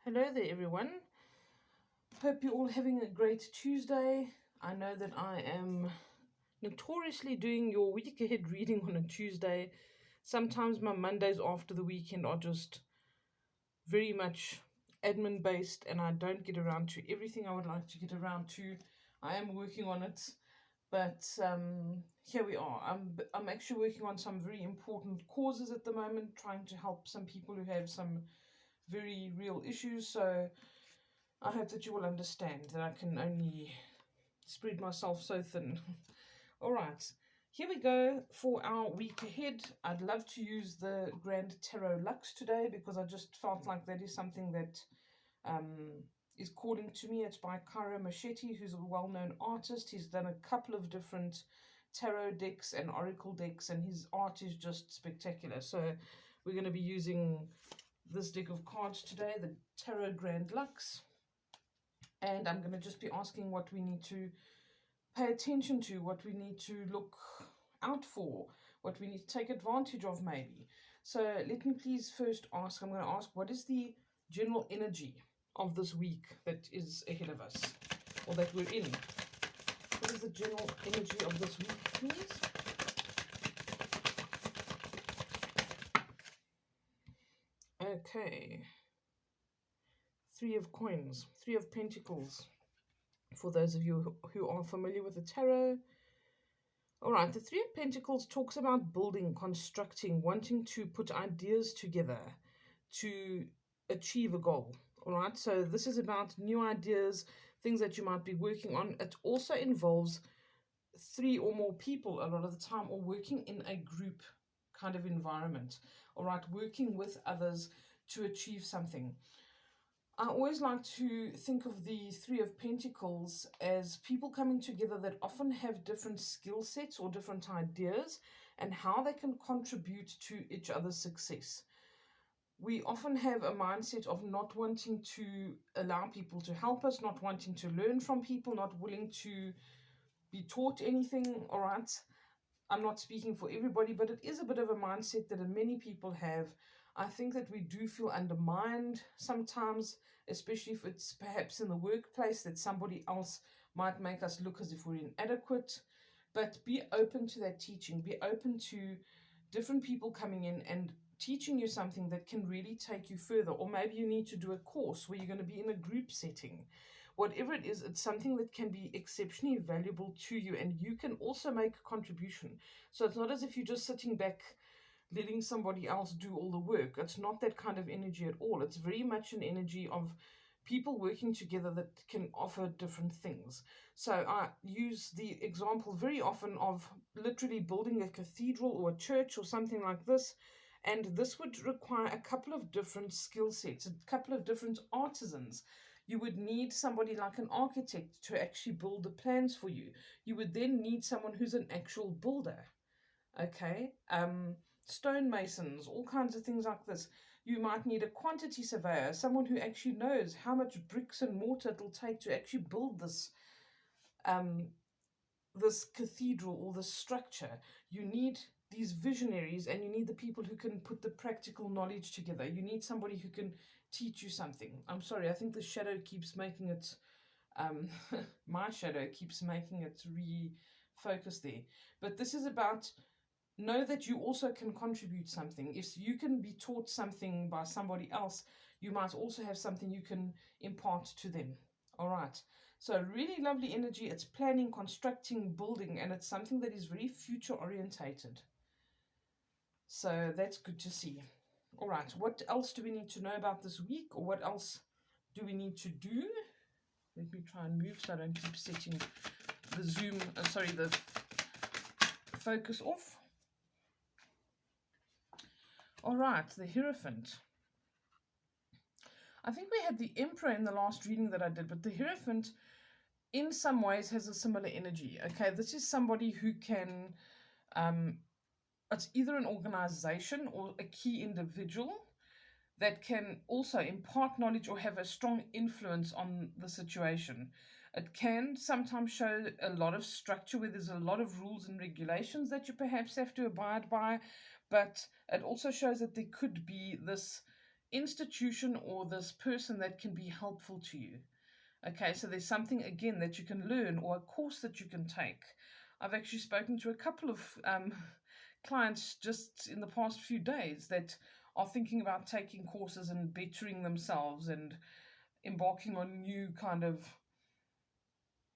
Hello there, everyone. Hope you're all having a great Tuesday. I know that I am notoriously doing your week ahead reading on a Tuesday. Sometimes my Mondays after the weekend are just very much admin based, and I don't get around to everything I would like to get around to. I am working on it, but here we are. I'm actually working on some very important causes at the moment, trying to help some people who have some very real issues. So I hope that you will understand that I can only spread myself so thin. All right, here we go for our week ahead. I'd love to use the Grand Tarot Luxe today because I just felt like that is something that is calling to me. It's by Cairo Machete, who's a well-known artist. He's done a couple of different tarot decks and oracle decks, and his art is just spectacular. So we're going to be using this deck of cards today, the Tarot Grand Luxe. And I'm going to just be asking what we need to pay attention to, what we need to look out for, what we need to take advantage of maybe. So let me please first ask, I'm going to ask, what is the general energy of this week that is ahead of us, or that we're in? What is the general energy of this week, please? Okay. Three of Coins, Three of Pentacles. For those of you who are familiar with the tarot. All right, the Three of Pentacles talks about building, constructing, wanting to put ideas together to achieve a goal. All right, so this is about new ideas, things that you might be working on. It also involves three or more people a lot of the time, or working in a group kind of environment. All right, working with others to achieve something. I always like to think of the Three of Pentacles as people coming together that often have different skill sets or different ideas, and how they can contribute to each other's success. We often have a mindset of not wanting to allow people to help us, not wanting to learn from people, not willing to be taught anything. All right, I'm not speaking for everybody, but it is a bit of a mindset that many people have. I think that we do feel undermined sometimes, especially if it's perhaps in the workplace that somebody else might make us look as if we're inadequate. But be open to that teaching. Be open to different people coming in and teaching you something that can really take you further. Or maybe you need to do a course where you're going to be in a group setting. Whatever it is, it's something that can be exceptionally valuable to you, and you can also make a contribution. So it's not as if you're just sitting back letting somebody else do all the work. It's not that kind of energy at all. It's very much an energy of people working together that can offer different things. So I use the example very often of literally building a cathedral or a church or something like this. And this would require a couple of different skill sets, a couple of different artisans. You would need somebody like an architect to actually build the plans for you. You would then need someone who's an actual builder. Okay, stonemasons, all kinds of things like this. You might need a quantity surveyor, someone who actually knows how much bricks and mortar it'll take to actually build this this cathedral or this structure. You need these visionaries, and you need the people who can put the practical knowledge together. You need somebody who can teach you something. I'm sorry, I think the shadow keeps making it my shadow keeps making it refocus there. But this is about, know that you also can contribute something. If you can be taught something by somebody else, you might also have something you can impart to them. All right, so really lovely energy. It's planning, constructing, building, and it's something that is very future orientated. So that's good to see. All right, what else do we need to know about this week, or what else do we need to do? Let me try and move so I don't keep setting the zoom, the focus off. All right, the Hierophant. I think we had the Emperor in the last reading that I did, but the Hierophant in some ways has a similar energy. Okay, this is somebody who can, it's either an organization or a key individual that can also impart knowledge or have a strong influence on the situation. It can sometimes show a lot of structure where there's a lot of rules and regulations that you perhaps have to abide by, but it also shows that there could be this institution or this person that can be helpful to you. Okay, so there's something again that you can learn or a course that you can take. I've actually spoken to a couple of clients just in the past few days that are thinking about taking courses and bettering themselves and embarking on new kind of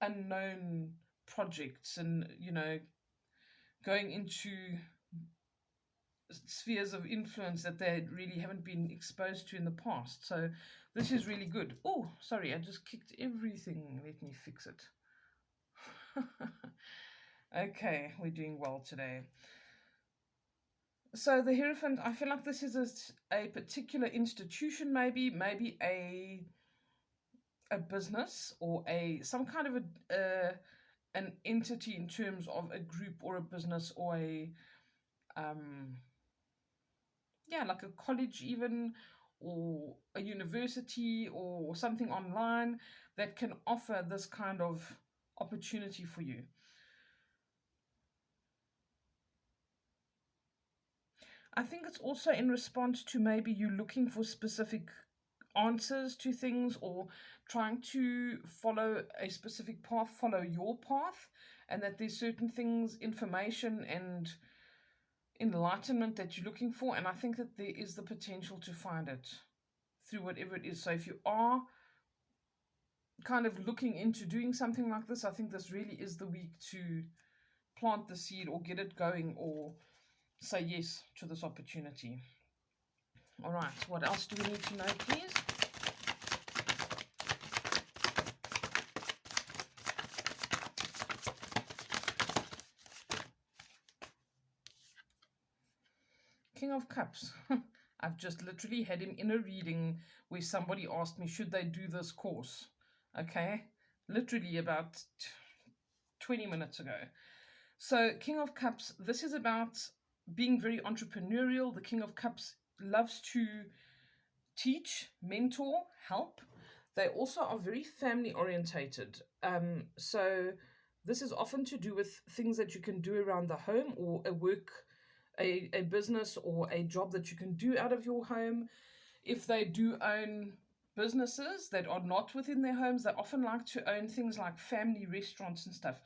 unknown projects and, going into spheres of influence that they really haven't been exposed to in the past. So this is really good. Oh, sorry, I just kicked everything. Let me fix it. Okay, we're doing well today. So the Hierophant, I feel like this is a particular institution, maybe a business or some kind of an entity in terms of a group or a business or like a college even, or a university or something online that can offer this kind of opportunity for you. I think it's also in response to maybe you looking for specific answers to things or trying to follow a specific path, follow your path, and that there's certain things, information and enlightenment that you're looking for. And I think that there is the potential to find it through whatever it is. So if you are kind of looking into doing something like this, I think this really is the week to plant the seed or get it going or say yes to this opportunity. All right, what else do we need to know, please? King of Cups. I've just literally had him in a reading where somebody asked me, should they do this course? Okay, literally about 20 minutes ago. So King of Cups, this is about being very entrepreneurial. The King of Cups loves to teach, mentor, help. They also are very family orientated. So this is often to do with things that you can do around the home or a business or a job that you can do out of your home. If they do own businesses that are not within their homes, they often like to own things like family restaurants and stuff.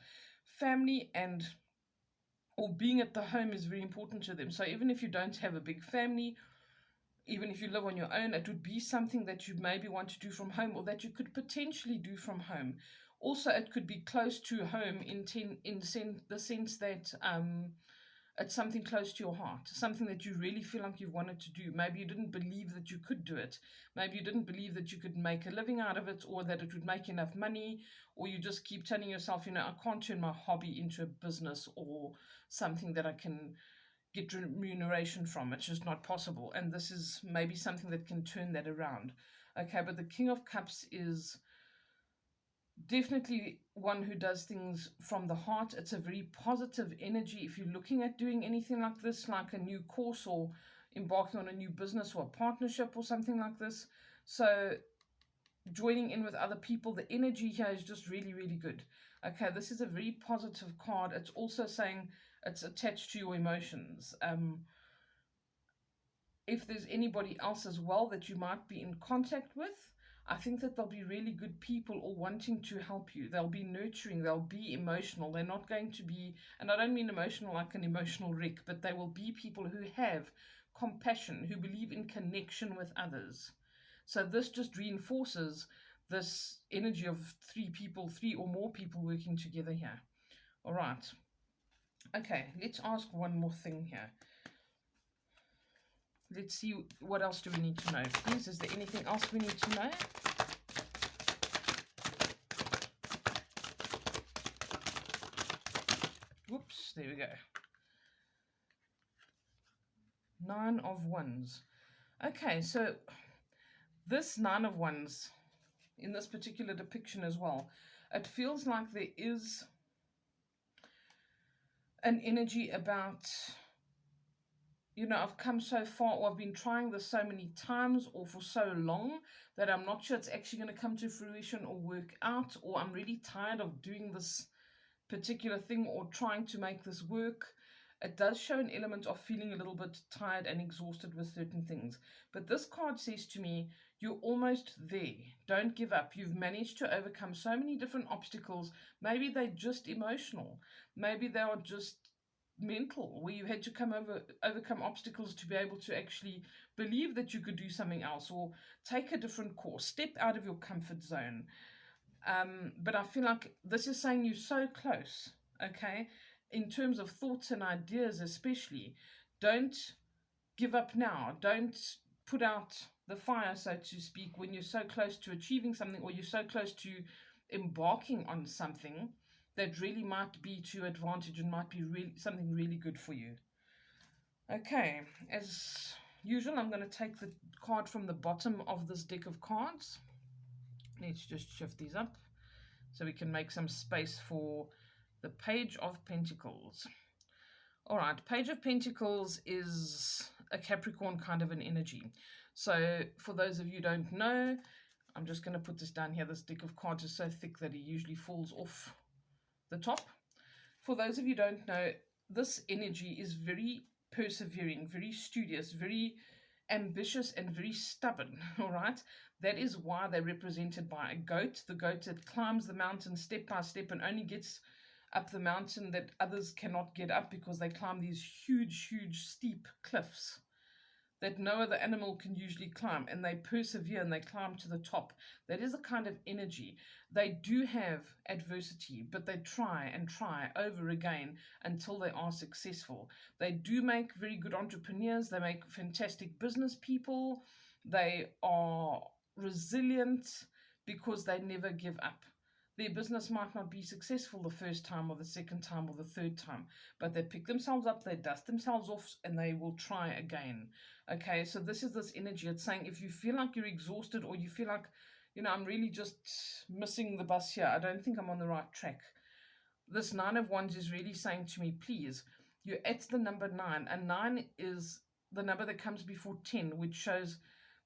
Family or being at the home is very important to them. So even if you don't have a big family, even if you live on your own, it would be something that you maybe want to do from home or that you could potentially do from home. Also, it could be close to home in the sense that it's something close to your heart, something that you really feel like you've wanted to do. Maybe you didn't believe that you could do it. Maybe you didn't believe that you could make a living out of it or that it would make enough money, or you just keep telling yourself, I can't turn my hobby into a business or something that I can get remuneration from. It's just not possible. And this is maybe something that can turn that around. Okay, but the King of Cups is definitely one who does things from the heart. It's a very positive energy. If you're looking at doing anything like this, like a new course or embarking on a new business or a partnership or something like this, so joining in with other people, the energy here is just really, really good. Okay, this is a very positive card. It's also saying it's attached to your emotions. If there's anybody else as well that you might be in contact with, I think that they'll be really good people or wanting to help you. They'll be nurturing, they'll be emotional. They're not going to be, and I don't mean emotional like an emotional wreck, but they will be people who have compassion, who believe in connection with others. So this just reinforces this energy of three or more people working together here. All right. Okay, let's ask one more thing here. Let's see, what else do we need to know? Please, is there anything else we need to know? Whoops, there we go. 9 of Wands. Okay, so this 9 of Wands, in this particular depiction as well, it feels like there is an energy about, I've come so far, or I've been trying this so many times or for so long that I'm not sure it's actually going to come to fruition or work out, or I'm really tired of doing this particular thing or trying to make this work. It does show an element of feeling a little bit tired and exhausted with certain things. But this card says to me, you're almost there. Don't give up. You've managed to overcome so many different obstacles. Maybe they're just emotional. Maybe they are just mental, where you had to overcome obstacles to be able to actually believe that you could do something else or take a different course, step out of your comfort zone. But I feel like this is saying you're so close, okay? In terms of thoughts and ideas, especially, don't give up now. Don't put out the fire, so to speak, when you're so close to achieving something or you're so close to embarking on something that really might be to your advantage and might be really something really good for you. Okay, as usual, I'm going to take the card from the bottom of this deck of cards. Let's just shift these up so we can make some space for the Page of Pentacles. All right, Page of Pentacles is a Capricorn kind of an energy. So for those of you who don't know, I'm just going to put this down here. This deck of cards is so thick that it usually falls off the top. For those of you who don't know, this energy is very persevering, very studious, very ambitious, and very stubborn. All right, that is why they're represented by a goat. The goat that climbs the mountain step by step and only gets up the mountain that others cannot get up because they climb these huge steep cliffs that no other animal can usually climb, and they persevere and they climb to the top. That is a kind of energy. They do have adversity, but they try and try over again until they are successful. They do make very good entrepreneurs. They make fantastic business people. They are resilient because they never give up. Their business might not be successful the first time or the second time or the third time, but they pick themselves up, they dust themselves off, and they will try again. Okay, so this is this energy. It's saying if you feel like you're exhausted or you feel like, I'm really just missing the bus here, I don't think I'm on the right track. This Nine of Wands is really saying to me, please, you're at the number 9, and 9 is the number that comes before 10, which shows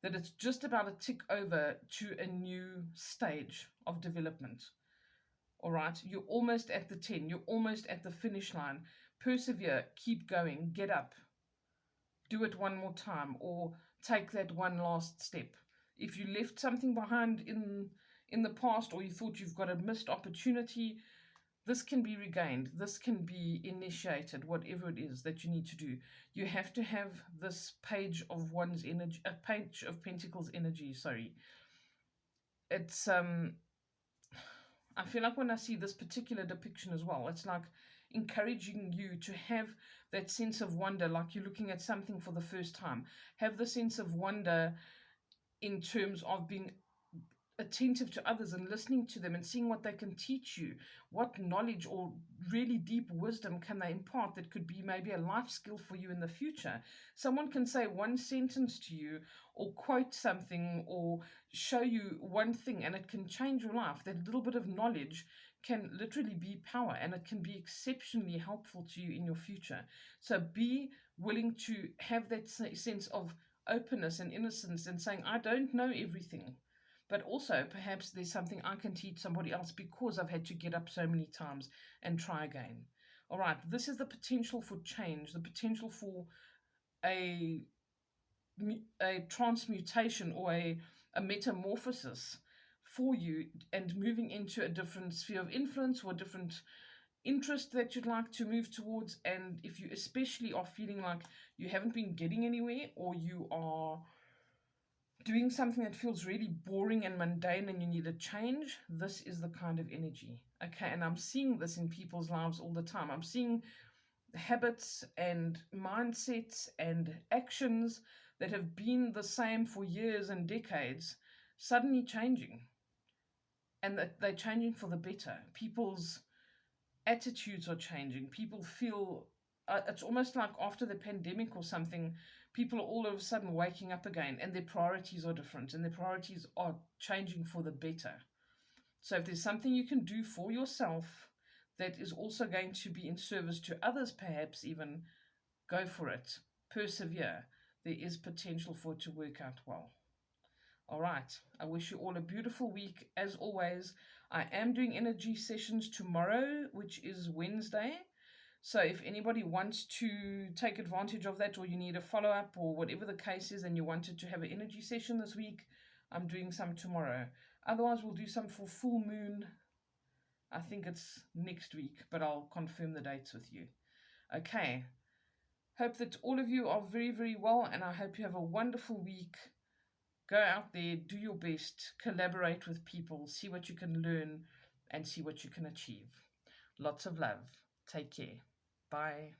that it's just about a tick over to a new stage of development. All right, you're almost at the 10, you're almost at the finish line. Persevere, keep going, get up, do it one more time, or take that one last step. If you left something behind in the past, or you thought you've got a missed opportunity, this can be regained, this can be initiated, whatever it is that you need to do. You have to have this Page of Wands energy, a Page of Pentacles energy, sorry. It's I feel like when I see this particular depiction as well, it's like encouraging you to have that sense of wonder, like you're looking at something for the first time. Have the sense of wonder in terms of being attentive to others and listening to them and seeing what they can teach you. What knowledge or really deep wisdom can they impart that could be maybe a life skill for you in the future? Someone can say one sentence to you or quote something or show you one thing and it can change your life. That little bit of knowledge can literally be power, and it can be exceptionally helpful to you in your future. So be willing to have that sense of openness and innocence and saying, I don't know everything. But also, perhaps there's something I can teach somebody else because I've had to get up so many times and try again. All right, this is the potential for change, the potential for a transmutation or a metamorphosis for you and moving into a different sphere of influence or a different interest that you'd like to move towards. And if you especially are feeling like you haven't been getting anywhere, or you are doing something that feels really boring and mundane and you need a change, this is the kind of energy. Okay, and I'm seeing this in people's lives all the time. I'm seeing habits and mindsets and actions that have been the same for years and decades suddenly changing, and that they're changing for the better. People's attitudes are changing. People feel it's almost like after the pandemic or something, people are all of a sudden waking up again, and their priorities are different, and their priorities are changing for the better. So if there's something you can do for yourself that is also going to be in service to others, perhaps even, go for it. Persevere. There is potential for it to work out well. All right. I wish you all a beautiful week. As always, I am doing energy sessions tomorrow, which is Wednesday. So if anybody wants to take advantage of that, or you need a follow-up, or whatever the case is, and you wanted to have an energy session this week, I'm doing some tomorrow. Otherwise, we'll do some for full moon. I think it's next week, but I'll confirm the dates with you. Okay. Hope that all of you are very, very well, and I hope you have a wonderful week. Go out there, do your best, collaborate with people, see what you can learn, and see what you can achieve. Lots of love. Take care. Bye.